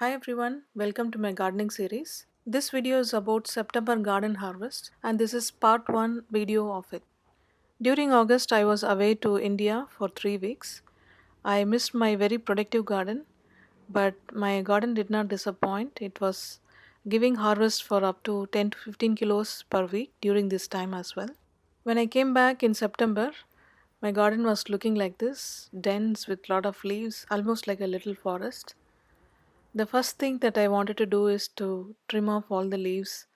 Hi everyone, welcome to my gardening series. This video is about September garden harvest and this is part 1 video of it. During August, I was away to India for 3 weeks. I missed my very productive garden, but my garden did not disappoint. It was giving harvest for up to 10 to 15 kilos per week during this time as well. When I came back in September, my garden was looking like this, dense with lot of leaves, almost like a little forest. The first thing that I wanted to do is to trim off all the leaves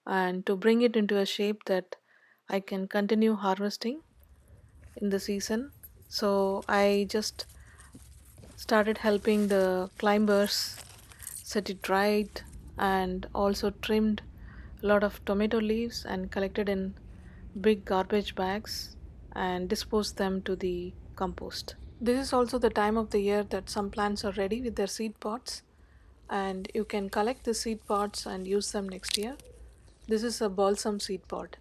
and to bring it into a shape that I can continue harvesting in the season. So I just started helping the climbers set it right and also trimmed a lot of tomato leaves and collected in big garbage bags and disposed them to the compost. This is also the time of the year that some plants are ready with their seed pods and you can collect the seed pods and use them next year. This is a balsam seed pod.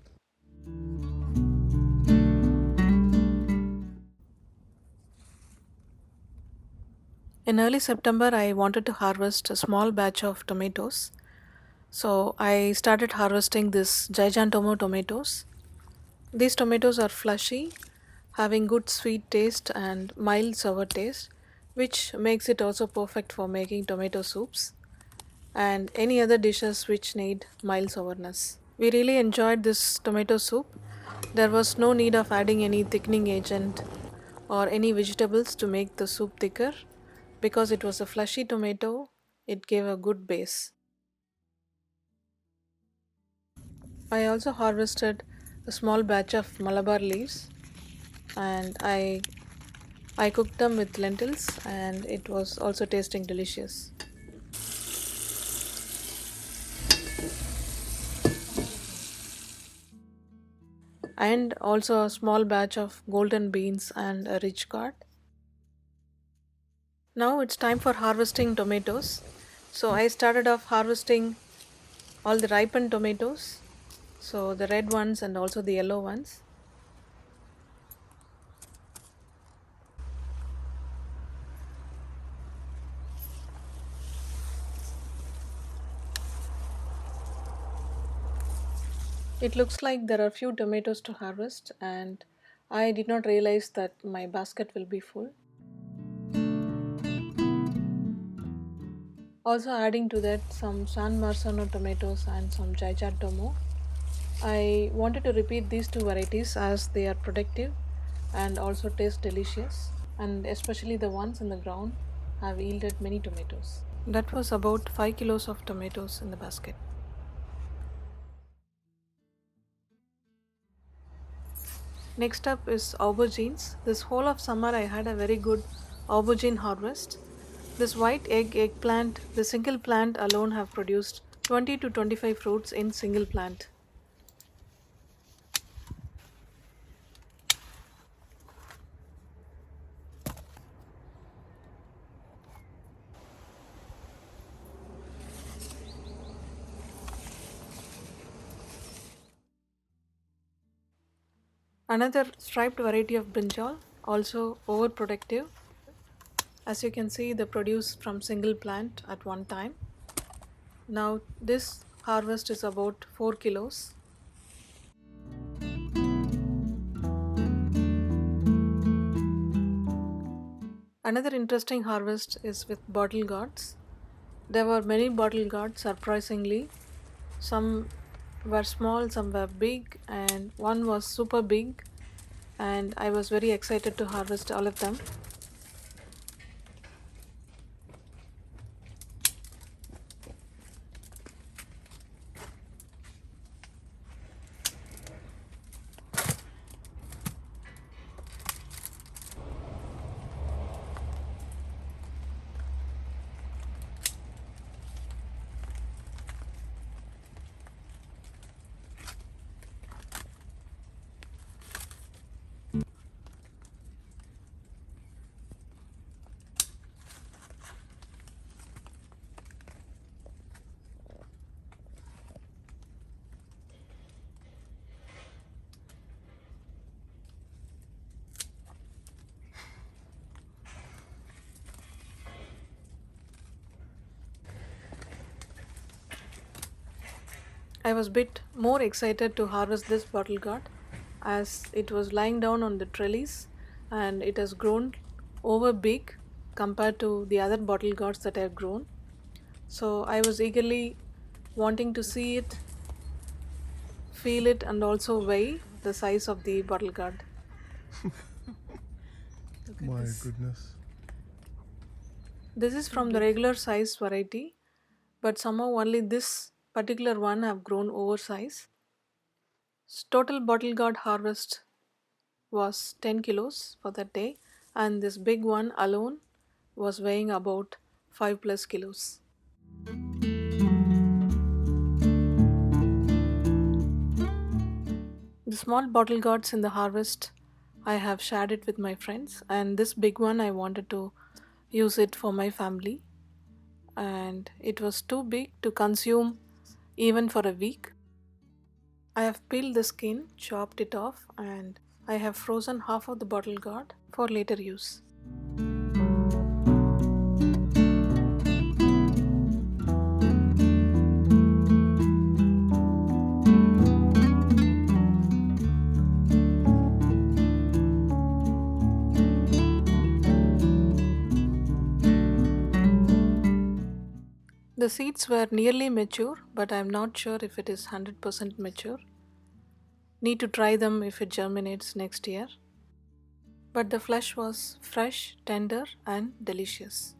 In early September, I wanted to harvest a small batch of tomatoes. So I started harvesting this gigantomo tomatoes. These tomatoes are fleshy, having good sweet taste and mild sour taste, which makes it also perfect for making tomato soups and any other dishes which need mild sourness. We really enjoyed this tomato soup. There was no need of adding any thickening agent or any vegetables to make the soup thicker because it was a fleshy tomato, it gave a good base. I also harvested a small batch of Malabar leaves and I cooked them with lentils and it was also tasting delicious. And also a small batch of golden beans and a rich gourd. Now it's time for harvesting tomatoes. So I started off harvesting all the ripened tomatoes, so the red ones and also the yellow ones. It looks like there are few tomatoes to harvest and I did not realize that my basket will be full. Also adding to that some San Marzano tomatoes and some Jaijar Tomo. I wanted to repeat these two varieties as they are productive and also taste delicious, and especially the ones in the ground have yielded many tomatoes. That was about 5 kilos of tomatoes in the basket. Next up is aubergines. This whole of summer I had a very good aubergine harvest. This white eggplant, the single plant alone have produced 20 to 25 fruits in single plant. Another striped variety of brinjal, also overproductive. As you can see, they produce from single plant at one time. Now this harvest is about 4 kilos. Another interesting harvest is with bottle gourds. There were many bottle gourds surprisingly. Some were small, some were big, and one was super big. And I was very excited to harvest all of them. I was bit more excited to harvest this bottle gourd as it was lying down on the trellis and it has grown over big compared to the other bottle gourds that I have grown. So I was eagerly wanting to see it, feel it, and also weigh the size of the bottle gourd. Look at My this. goodness. This is Too from the big. regular size variety, but somehow only this particular one have grown oversize. Total bottle gourd harvest was 10 kilos for that day, and this big one alone was weighing about 5 plus kilos. The small bottle gourds in the harvest, I have shared it with my friends, and this big one I wanted to use it for my family, and it was too big to consume even for a week. I have peeled the skin, chopped it off, and I have frozen half of the bottle gourd for later use. The seeds were nearly mature, but I am not sure if it is 100% mature. Need to try them if it germinates next year. But the flesh was fresh, tender, and delicious.